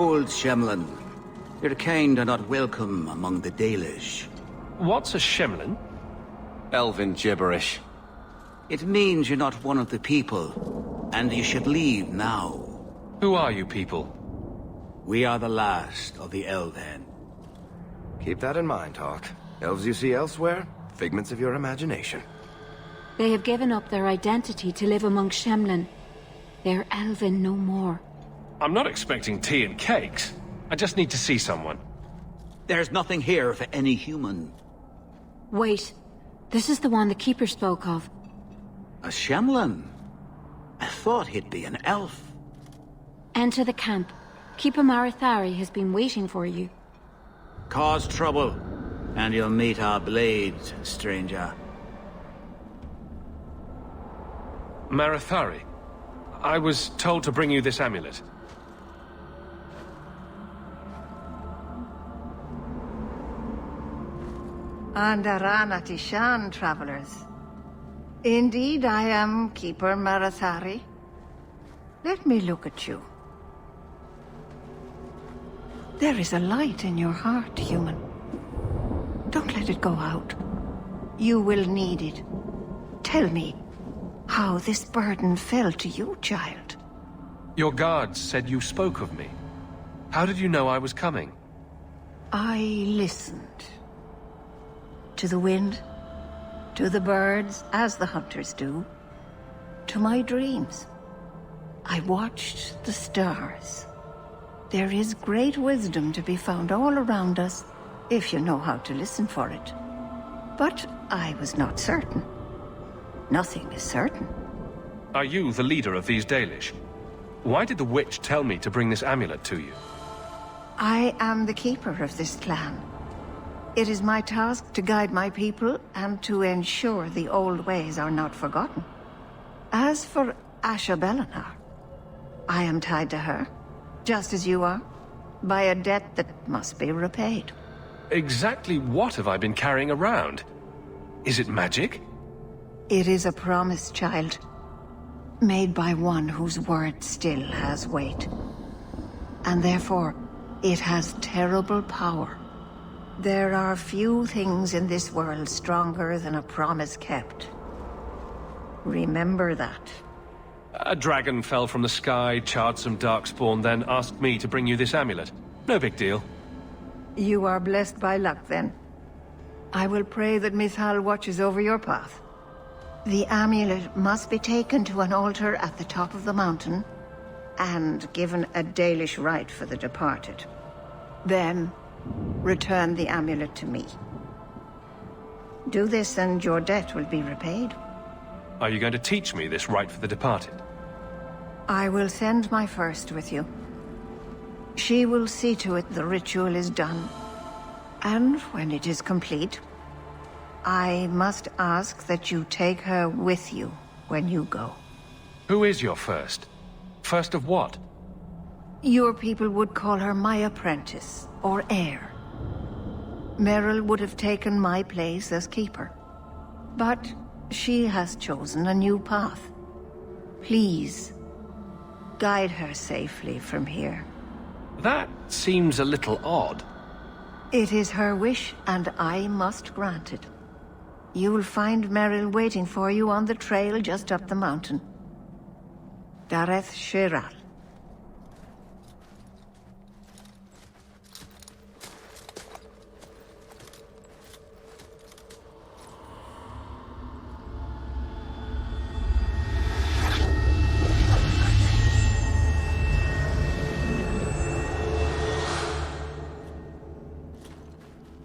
Old Shemlin. Your kind are not welcome among the Dalish. What's a Shemlin? Elven gibberish. It means you're not one of the people, and you should leave now. Who are you people? We are the last of the Elven. Keep that in mind, Hawk. Elves you see elsewhere, figments of your imagination. They have given up their identity to live among Shemlin. They're Elven no more. I'm not expecting tea and cakes. I just need to see someone. There's nothing here for any human. Wait. This is the one the Keeper spoke of. A Shemlin? I thought he'd be an elf. Enter the camp. Keeper Marithari has been waiting for you. Cause trouble, and you'll meet our blades, stranger. Marithari. I was told to bring you this amulet. Andarana Tishan, travelers. Indeed, I am Keeper Marathari. Let me look at you. There is a light in your heart, human. Don't let it go out. You will need it. Tell me how this burden fell to you, child. Your guards said you spoke of me. How did you know I was coming? I listened. To the wind, to the birds, as the hunters do, to my dreams. I watched the stars. There is great wisdom to be found all around us, if you know how to listen for it. But I was not certain. Nothing is certain. Are you the leader of these Dalish? Why did the witch tell me to bring this amulet to you? I am the keeper of this clan. It is my task to guide my people and to ensure the old ways are not forgotten. As for Asha Belinar, I am tied to her, just as you are, by a debt that must be repaid. Exactly what have I been carrying around? Is it magic? It is a promise, child, made by one whose word still has weight. And therefore, it has terrible power. There are few things in this world stronger than a promise kept. Remember that. A dragon fell from the sky, charred some darkspawn, then asked me to bring you this amulet. No big deal. You are blessed by luck, then. I will pray that Mithal watches over your path. The amulet must be taken to an altar at the top of the mountain, and given a Dalish rite for the departed. Then, return the amulet to me. Do this and your debt will be repaid. Are you going to teach me this rite for the departed? I will send my first with you. She will see to it the ritual is done. And when it is complete, I must ask that you take her with you when you go. Who is your first? First of what? Your people would call her my apprentice, or heir. Meryl would have taken my place as keeper. But she has chosen a new path. Please, guide her safely from here. That seems a little odd. It is her wish, and I must grant it. You will find Meryl waiting for you on the trail just up the mountain. Dareth Shiral.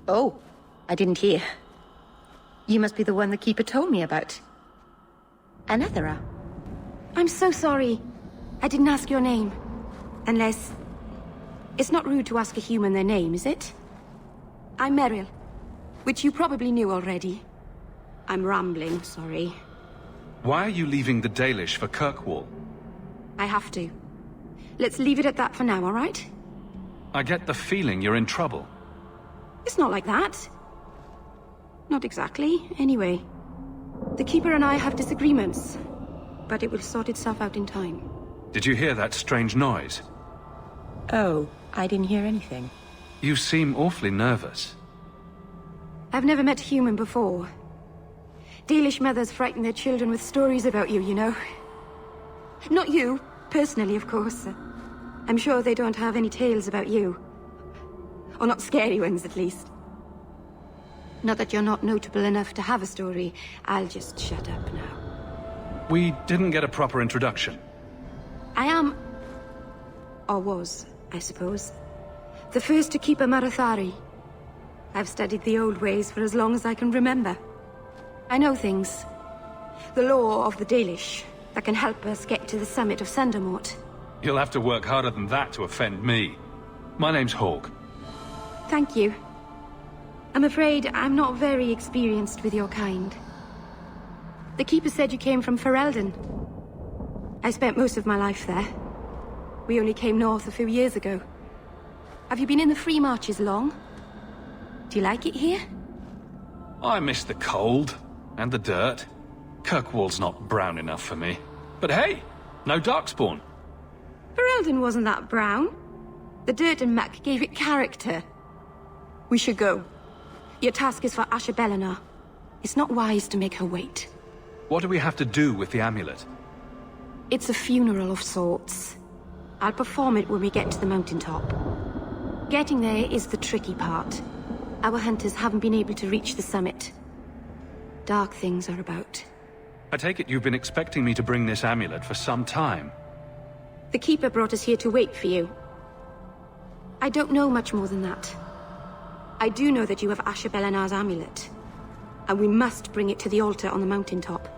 Oh, I didn't hear. You must be the one the Keeper told me about. Anethera. I'm so sorry. I didn't ask your name. Unless... It's not rude to ask a human their name, is it? I'm Meryl, which you probably knew already. I'm rambling, sorry. Why are you leaving the Dalish for Kirkwall? I have to. Let's leave it at that for now, all right? I get the feeling you're in trouble. It's not like that. Not exactly, anyway. The Keeper and I have disagreements, but it will sort itself out in time. Did you hear that strange noise? Oh, I didn't hear anything. You seem awfully nervous. I've never met a human before. Dalish mothers frighten their children with stories about you, you know. Not you, personally, of course. I'm sure they don't have any tales about you. Or not scary ones, at least. Not that you're not notable enough to have a story. I'll just shut up now. We didn't get a proper introduction. I am... or was, I suppose. The first to keep a Marathari. I've studied the old ways for as long as I can remember. I know things. The law of the Dalish that can help us get to the summit of Sundermort. You'll have to work harder than that to offend me. My name's Hawk. Thank you. I'm afraid I'm not very experienced with your kind. The Keeper said you came from Ferelden. I spent most of my life there. We only came north a few years ago. Have you been in the Free Marches long? Do you like it here? I miss the cold and the dirt. Kirkwall's not brown enough for me. But hey, no Darkspawn. Ferelden wasn't that brown. The dirt and muck gave it character. We should go. Your task is for Asher Belenar. It's not wise to make her wait. What do we have to do with the amulet? It's a funeral of sorts. I'll perform it when we get to the mountaintop. Getting there is the tricky part. Our hunters haven't been able to reach the summit. Dark things are about. I take it you've been expecting me to bring this amulet for some time. The Keeper brought us here to wait for you. I don't know much more than that. I do know that you have Asher Belenar's amulet. And we must bring it to the altar on the mountaintop.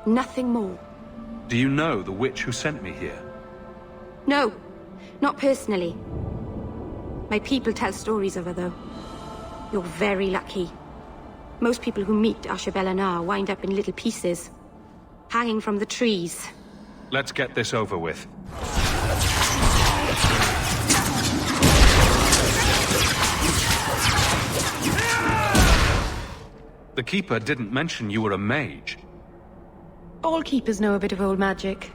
Nothing more. Do you know the witch who sent me here? No, not personally. My people tell stories of her, though. You're very lucky. Most people who meet Asher Belenar wind up in little pieces, hanging from the trees. Let's get this over with. The Keeper didn't mention you were a mage. All Keepers know a bit of old magic.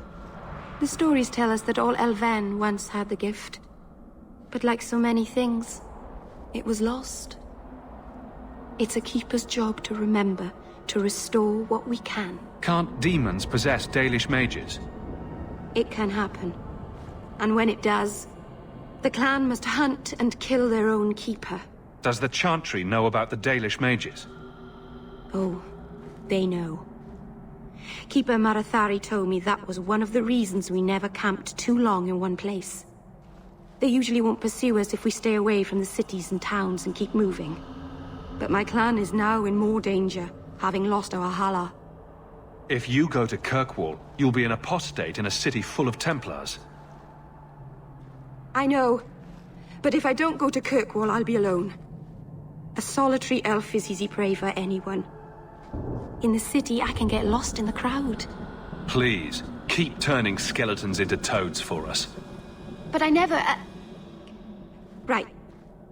The stories tell us that all Elven once had the gift. But like so many things, it was lost. It's a Keeper's job to remember, to restore what we can. Can't demons possess Dalish mages? It can happen. And when it does, the clan must hunt and kill their own Keeper. Does the Chantry know about the Dalish mages? Oh, they know. Keeper Marathari told me that was one of the reasons we never camped too long in one place. They usually won't pursue us if we stay away from the cities and towns and keep moving. But my clan is now in more danger, having lost our Hala. If you go to Kirkwall, you'll be an apostate in a city full of Templars. I know. But if I don't go to Kirkwall, I'll be alone. A solitary elf is easy prey for anyone. In the city, I can get lost in the crowd. Please, keep turning skeletons into toads for us. But I never... Right.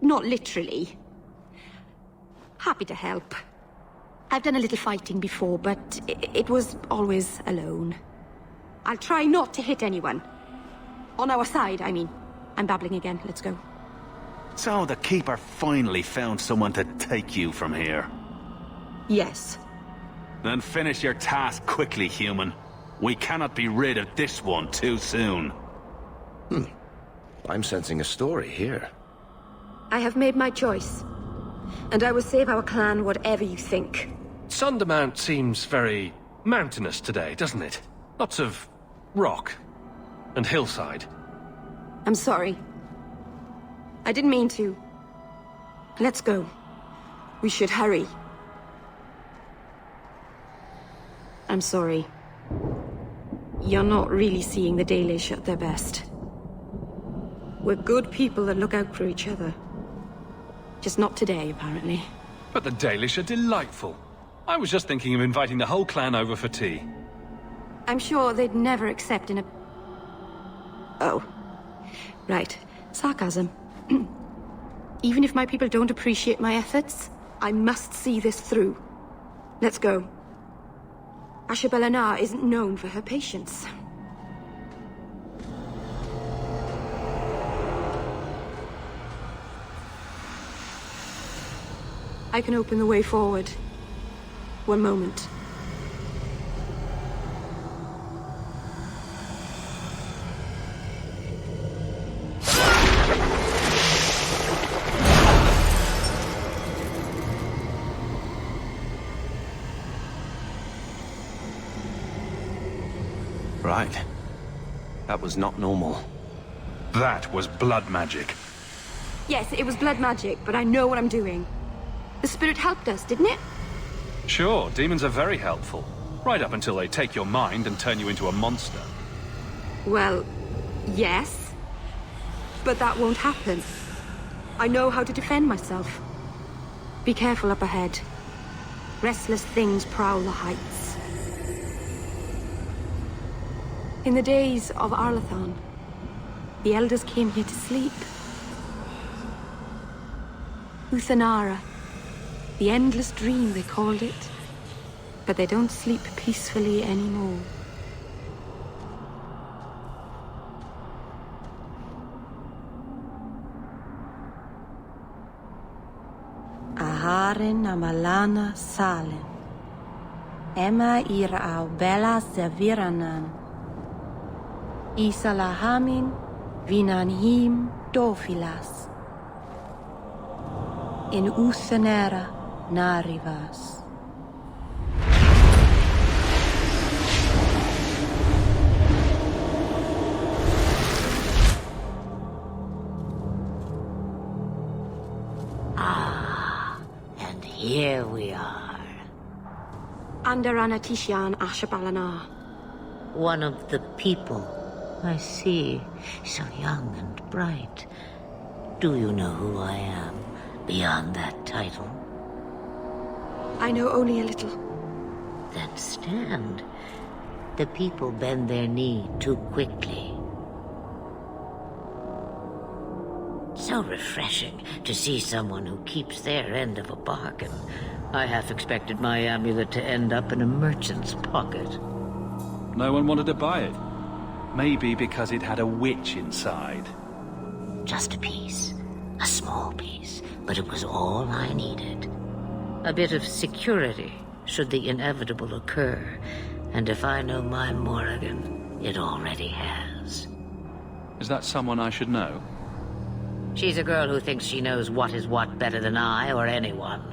Not literally. Happy to help. I've done a little fighting before, but it was always alone. I'll try not to hit anyone. On our side, I mean. I'm babbling again. Let's go. So the Keeper finally found someone to take you from here. Yes. Then finish your task quickly, human. We cannot be rid of this one too soon. I'm sensing a story here. I have made my choice. And I will save our clan whatever you think. Sundermount seems very mountainous today, doesn't it? Lots of rock and hillside. I'm sorry. I didn't mean to. Let's go. We should hurry. I'm sorry. You're not really seeing the Dalish at their best. We're good people that look out for each other. Just not today, apparently. But the Dalish are delightful. I was just thinking of inviting the whole clan over for tea. I'm sure they'd never accept in a... Oh. Right. Sarcasm. Even if my people don't appreciate my efforts, I must see this through. Let's go. Asher Belenar isn't known for her patience. I can open the way forward. One moment. Right. That was not normal. That was blood magic. Yes, it was blood magic, but I know what I'm doing. The spirit helped us, didn't it? Sure, demons are very helpful. Right up until they take your mind and turn you into a monster. Well, yes. But that won't happen. I know how to defend myself. Be careful up ahead. Restless things prowl the heights. In the days of Arlathon, the elders came here to sleep. Uthanara, the endless dream they called it. But they don't sleep peacefully anymore. Aharin amalana salen. Emma ira au bella seviranan. Isalahamin vinanhim dofilas. In Uthanera narivas. And here we are. Andarana Tishan Ashabalana. One of the people. I see. So young and bright. Do you know who I am, beyond that title? I know only a little. Then stand. The people bend their knee too quickly. So refreshing to see someone who keeps their end of a bargain. I half expected my amulet to end up in a merchant's pocket. No one wanted to buy it. Maybe because it had a witch inside. Just a piece. A small piece. But it was all I needed. A bit of security, should the inevitable occur. And if I know my Morrigan, it already has. Is that someone I should know? She's a girl who thinks she knows what is what better than I or anyone.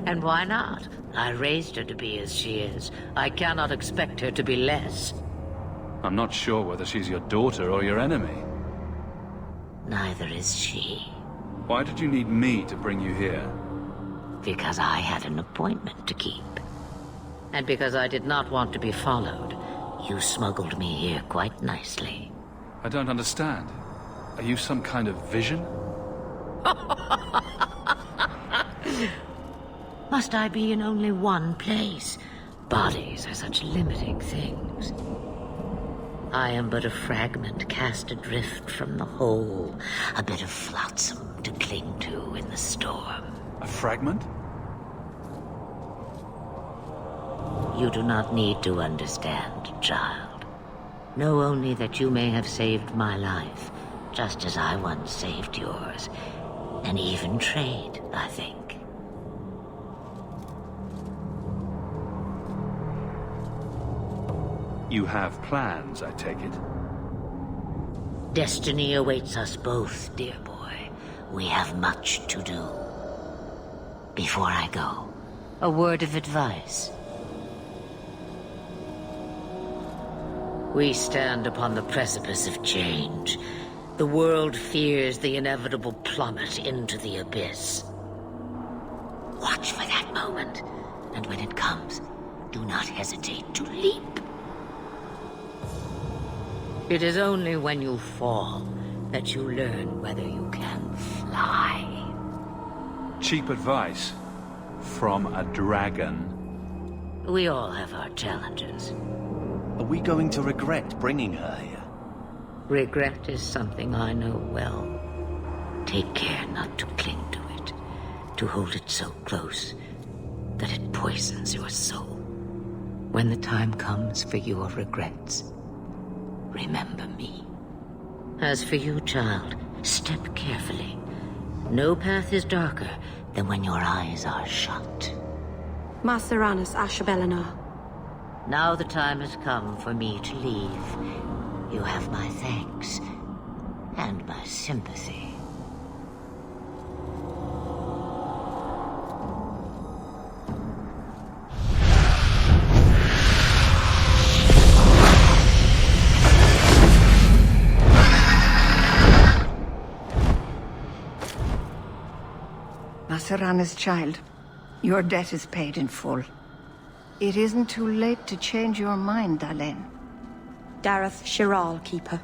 And why not? I raised her to be as she is. I cannot expect her to be less. I'm not sure whether she's your daughter or your enemy. Neither is she. Why did you need me to bring you here? Because I had an appointment to keep. And because I did not want to be followed, you smuggled me here quite nicely. I don't understand. Are you some kind of vision? Must I be in only one place? Bodies are such limiting things. I am but a fragment cast adrift from the whole, a bit of flotsam to cling to in the storm. A fragment? You do not need to understand, child. Know only that you may have saved my life, just as I once saved yours. An even trade, I think. You have plans, I take it? Destiny awaits us both, dear boy. We have much to do. Before I go, a word of advice. We stand upon the precipice of change. The world fears the inevitable plummet into the abyss. Watch for that moment, and when it comes, do not hesitate to leap. It is only when you fall that you learn whether you can fly. Cheap advice from a dragon. We all have our challenges. Are we going to regret bringing her here? Regret is something I know well. Take care not to cling to it, to hold it so close that it poisons your soul. When the time comes for your regrets, remember me. As for you, child, step carefully. No path is darker than when your eyes are shut. Maceranus Ashabelenar. Now the time has come for me to leave. You have my thanks and my sympathy. Maceranus' child, your debt is paid in full. It isn't too late to change your mind, Dalen. Dareth Shiral, Keeper.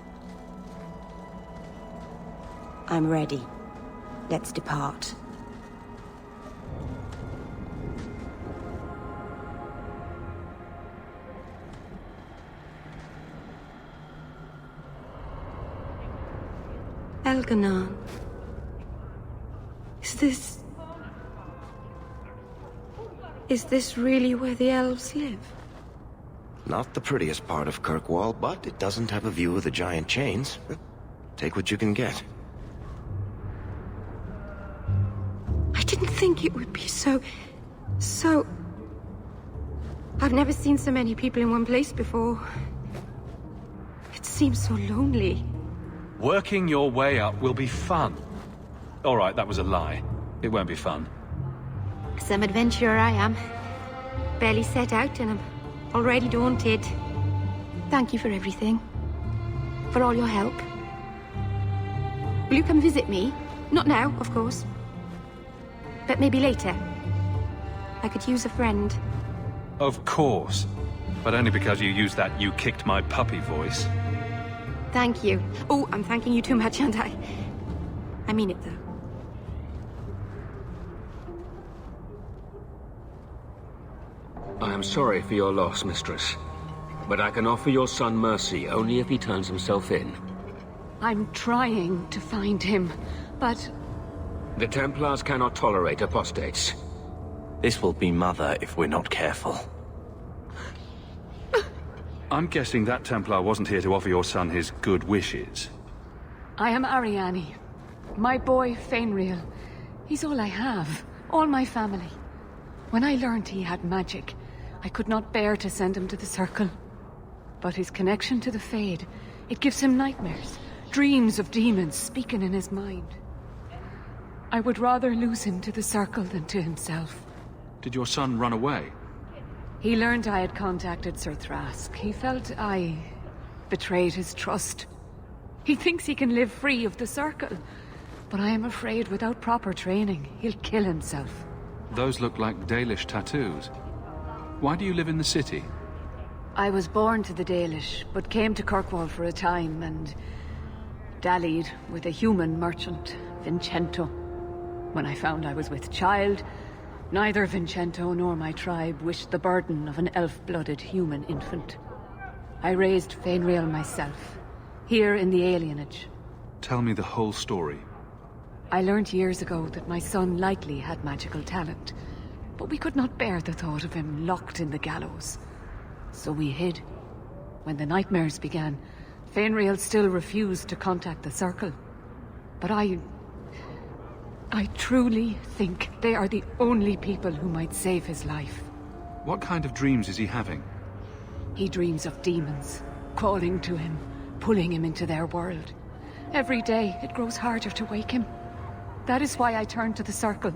I'm ready. Let's depart. Elganon. Is this really where the elves live? Not the prettiest part of Kirkwall, but it doesn't have a view of the giant chains. Take what you can get. I didn't think it would be so... I've never seen so many people in one place before. It seems so lonely. Working your way up will be fun. All right, that was a lie. It won't be fun. Some adventurer I am. Barely set out and I'm already daunted. Thank you for everything. For all your help. Will you come visit me? Not now, of course. But maybe later. I could use a friend. Of course. But only because you used that "you kicked my puppy" voice. Thank you. Oh, I'm thanking you too much, aren't I? I mean it, though. I am sorry for your loss, mistress. But I can offer your son mercy only if he turns himself in. I'm trying to find him, but... The Templars cannot tolerate apostates. This will be Mother if we're not careful. I'm guessing that Templar wasn't here to offer your son his good wishes. I am Ariane. My boy, Fainriel. He's all I have. All my family. When I learned he had magic, I could not bear to send him to the Circle. But his connection to the Fade, it gives him nightmares. Dreams of demons speaking in his mind. I would rather lose him to the Circle than to himself. Did your son run away? He learned I had contacted Sir Thrask. He felt I betrayed his trust. He thinks he can live free of the Circle. But I am afraid without proper training, he'll kill himself. Those look like DAII tattoos. Why do you live in the city? I was born to the DAII, but came to Kirkwall for a time and dallied with a human merchant, Vincento. When I found I was with child, neither Vincento nor my tribe wished the burden of an elf-blooded human infant. I raised Fainriel myself, here in the alienage. Tell me the whole story. I learned years ago that my son likely had magical talent, but we could not bear the thought of him locked in the gallows. So we hid. When the nightmares began, Fainriel still refused to contact the Circle. But I truly think they are the only people who might save his life. What kind of dreams is he having? He dreams of demons, calling to him, pulling him into their world. Every day, it grows harder to wake him. That is why I turned to the Circle.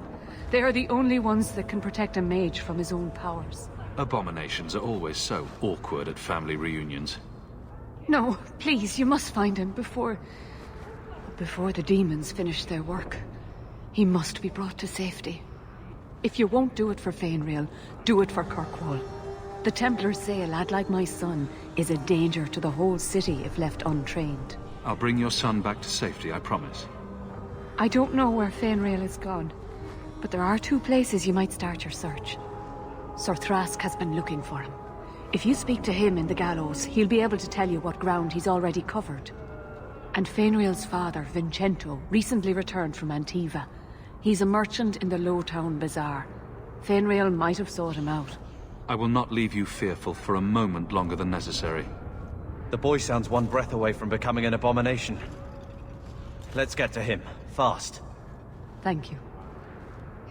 They are the only ones that can protect a mage from his own powers. Abominations are always so awkward at family reunions. No, please, you must find him before the demons finish their work. He must be brought to safety. If you won't do it for Fainriel, do it for Kirkwall. The Templars say a lad like my son is a danger to the whole city if left untrained. I'll bring your son back to safety, I promise. I don't know where Fainriel is gone, but there are 2 places you might start your search. Sir Thrask has been looking for him. If you speak to him in the gallows, he'll be able to tell you what ground he's already covered. And Fainriel's father, Vincento, recently returned from Antiva. He's a merchant in the Lowtown Bazaar. Fainriel might have sought him out. I will not leave you fearful for a moment longer than necessary. The boy sounds one breath away from becoming an abomination. Let's get to him, fast. Thank you.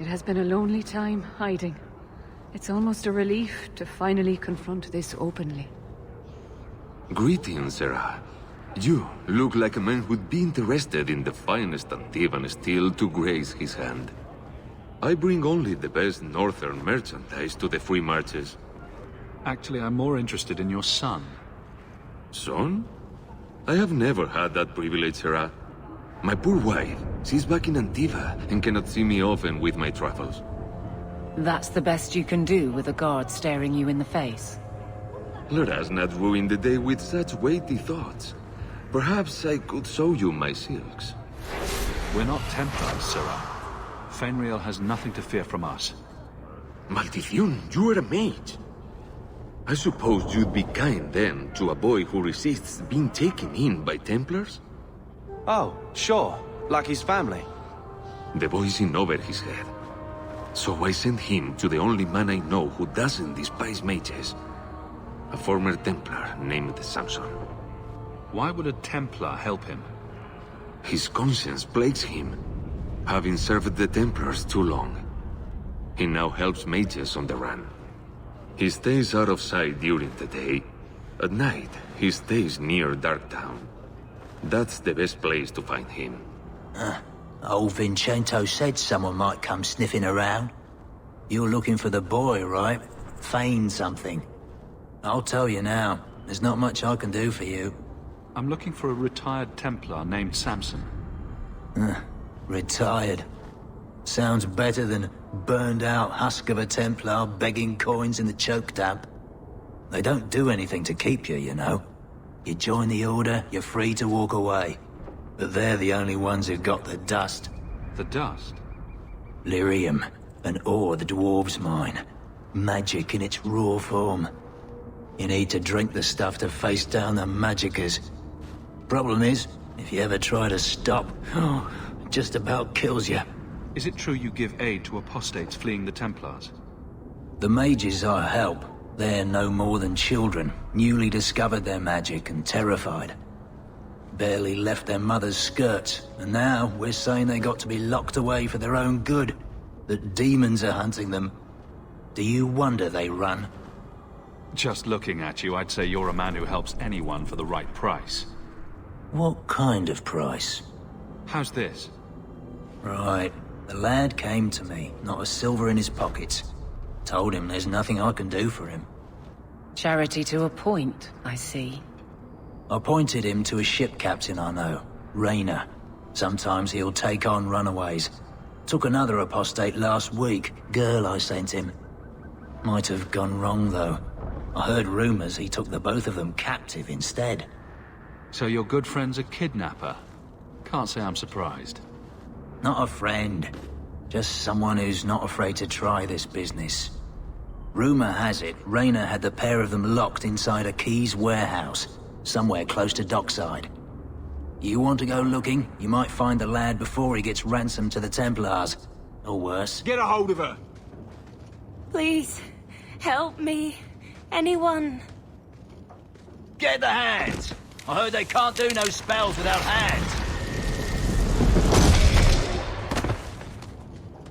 It has been a lonely time hiding. It's almost a relief to finally confront this openly. Greetings, Sarah. You look like a man who'd be interested in the finest Antivan steel to grace his hand. I bring only the best northern merchandise to the free marches. Actually, I'm more interested in your son. Son? I have never had that privilege, Sarah. My poor wife, she's back in Antiva and cannot see me often with my travels. That's the best you can do with a guard staring you in the face. Let us not ruin the day with such weighty thoughts. Perhaps I could show you my silks. We're not Templars, Sarah. Fenrir has nothing to fear from us. Maldición, you are a mage. I suppose you'd be kind then to a boy who resists being taken in by Templars? Oh, sure. Like his family. The boy's in over his head. So I sent him to the only man I know who doesn't despise mages. A former Templar named Samson. Why would a Templar help him? His conscience plagues him, having served the Templars too long. He now helps mages on the run. He stays out of sight during the day. At night, he stays near Darktown. That's the best place to find him. Old Vincento said someone might come sniffing around. You're looking for the boy, right? Feign something. I'll tell you now, there's not much I can do for you. I'm looking for a retired Templar named Samson. Retired. Sounds better than burned-out husk of a Templar begging coins in the choke damp. They don't do anything to keep you, you know. You join the Order, you're free to walk away. But they're the only ones who got the dust. The dust? Lyrium, an ore the dwarves mine. Magic in its raw form. You need to drink the stuff to face down the magicers. Problem is, if you ever try to stop, it just about kills you. Is it true you give aid to apostates fleeing the Templars? The mages I help, they're no more than children, newly discovered their magic and terrified. Barely left their mother's skirts, and now we're saying they got to be locked away for their own good. That demons are hunting them. Do you wonder they run? Just looking at you, I'd say you're a man who helps anyone for the right price. What kind of price? How's this? Right. The lad came to me, not a silver in his pockets. Told him there's nothing I can do for him. Charity to a point, I see. I pointed him to a ship captain I know, Rayner. Sometimes he'll take on runaways. Took another apostate last week, girl I sent him. Might have gone wrong though. I heard rumors he took the both of them captive instead. So your good friend's a kidnapper? Can't say I'm surprised. Not a friend. Just someone who's not afraid to try this business. Rumor has it, Rayner had the pair of them locked inside a Keys warehouse, somewhere close to dockside. You want to go looking? You might find the lad before he gets ransomed to the Templars. Or worse. Get a hold of her! Please, help me. Anyone. Get the hands! I heard they can't do no spells without hands.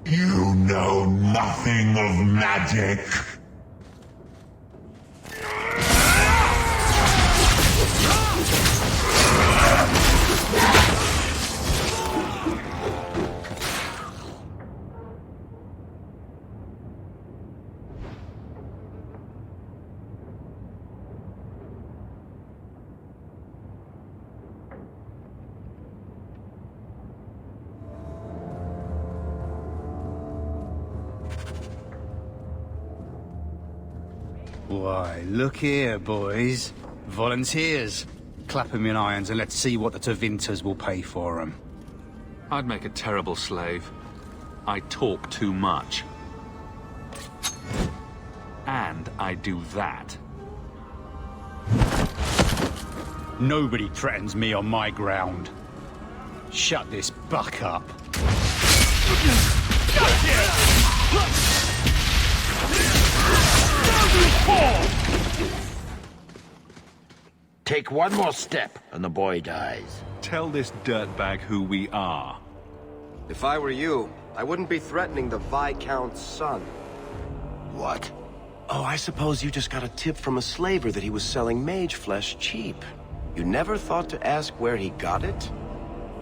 You know nothing of magic. Why, look here, boys. Volunteers. Clap 'em in irons and let's see what the Tevinters will pay for 'em. I'd make a terrible slave. I talk too much. And I do that. Nobody threatens me on my ground. Shut this buck up. Take one more step, and the boy dies. Tell this dirtbag who we are. If I were you, I wouldn't be threatening the Viscount's son. What? Oh, I suppose you just got a tip from a slaver that he was selling mage flesh cheap. You never thought to ask where he got it?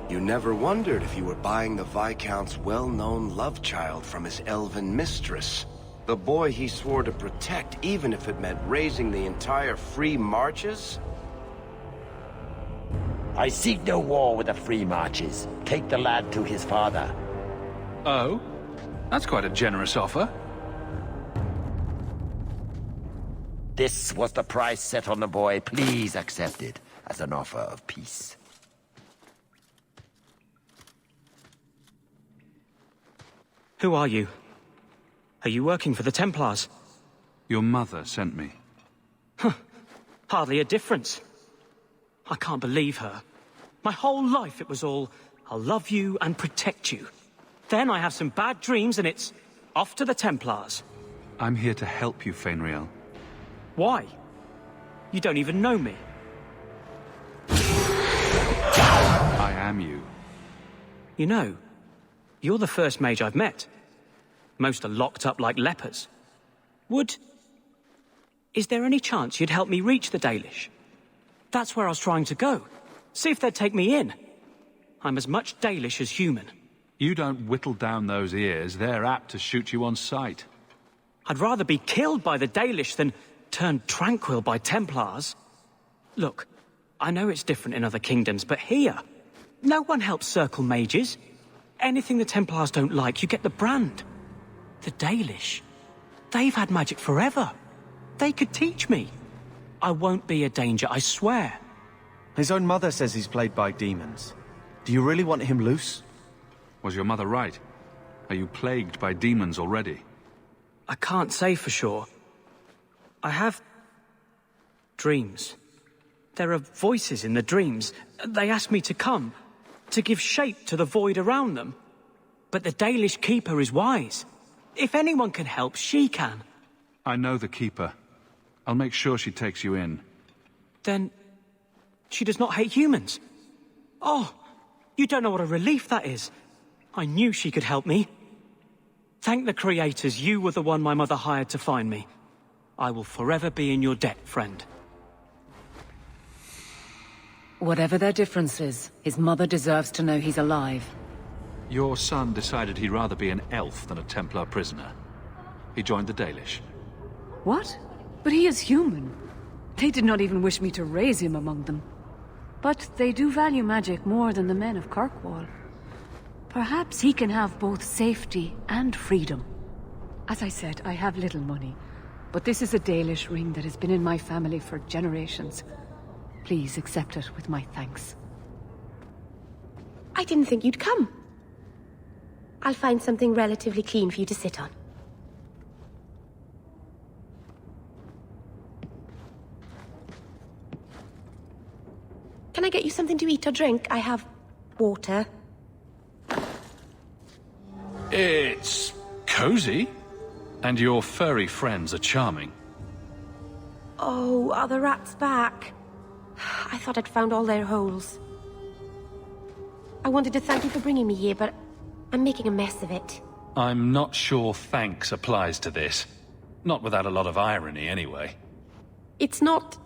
You never wondered if you were buying the Viscount's well-known love child from his elven mistress? The boy he swore to protect, even if it meant raising the entire Free Marches? I seek no war with the Free Marches. Take the lad to his father. Oh? That's quite a generous offer. This was the price set on the boy. Please accept it as an offer of peace. Who are you? Are you working for the Templars? Your mother sent me. Huh. Hardly a difference. I can't believe her. My whole life it was all, I'll love you and protect you. Then I have some bad dreams and it's off to the Templars. I'm here to help you, Fainriel. Why? You don't even know me. I am you. You know, you're the first mage I've met. Most are locked up like lepers. Is there any chance you'd help me reach the Dailish? That's where I was trying to go. See if they'd take me in. I'm as much Dailish as human. You don't whittle down those ears. They're apt to shoot you on sight. I'd rather be killed by the Dailish than turned tranquil by Templars. Look, I know it's different in other kingdoms, but here, no one helps circle mages. Anything the Templars don't like, you get the brand. The Dailish, they've had magic forever. They could teach me. I won't be a danger, I swear. His own mother says he's played by demons. Do you really want him loose? Was your mother right? Are you plagued by demons already? I can't say for sure. I have dreams. There are voices in the dreams. They ask me to come, to give shape to the void around them. But the Dailish Keeper is wise. If anyone can help, she can. I know the Keeper. I'll make sure she takes you in. Then she does not hate humans. Oh, you don't know what a relief that is. I knew she could help me. Thank the creators, you were the one my mother hired to find me. I will forever be in your debt, friend. Whatever their differences, his mother deserves to know he's alive. Your son decided he'd rather be an elf than a Templar prisoner. He joined the Dailish. What? But he is human. They did not even wish me to raise him among them. But they do value magic more than the men of Kirkwall. Perhaps he can have both safety and freedom. As I said, I have little money. But this is a Dailish ring that has been in my family for generations. Please accept it with my thanks. I didn't think you'd come. I'll find something relatively clean for you to sit on. Can I get you something to eat or drink? I have water. It's cozy. And your furry friends are charming. Oh, are the rats back? I thought I'd found all their holes. I wanted to thank you for bringing me here, but I'm making a mess of it. I'm not sure thanks applies to this. Not without a lot of irony, anyway. It's not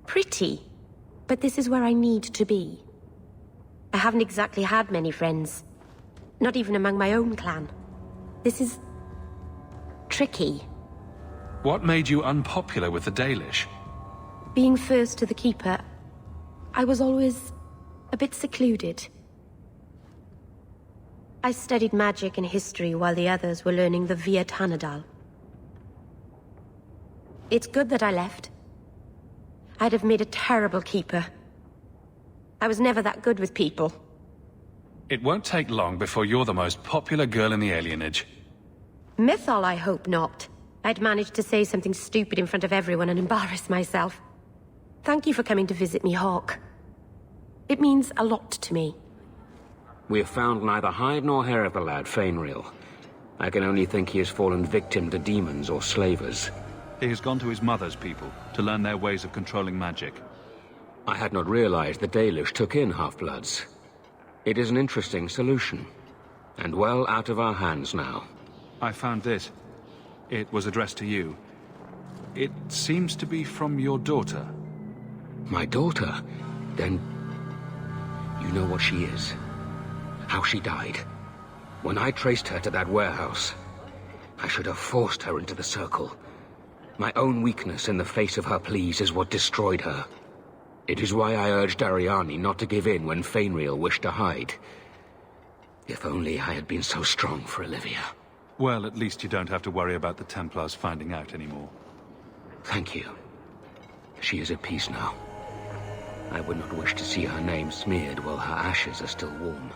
pretty, but this is where I need to be. I haven't exactly had many friends. Not even among my own clan. This is tricky. What made you unpopular with the Dailish? Being first to the Keeper, I was always a bit secluded. I studied magic and history while the others were learning the Via Tanadal. It's good that I left. I'd have made a terrible Keeper. I was never that good with people. It won't take long before you're the most popular girl in the alienage. Mythol, I hope not. I'd managed to say something stupid in front of everyone and embarrass myself. Thank you for coming to visit me, Hawk. It means a lot to me. We have found neither hide nor hair of the lad, Fainriel. I can only think he has fallen victim to demons or slavers. He has gone to his mother's people to learn their ways of controlling magic. I had not realized the Dailish took in half-bloods. It is an interesting solution. and well out of our hands now. I found this. It was addressed to you. It seems to be from your daughter. My daughter? Then... you know what she is. How she died. When I traced her to that warehouse, I should have forced her into the circle. My own weakness in the face of her pleas is what destroyed her. It is why I urged Ariani not to give in when Fainriel wished to hide. If only I had been so strong for Olivia. Well, at least you don't have to worry about the Templars finding out anymore. Thank you. She is at peace now. I would not wish to see her name smeared while her ashes are still warm.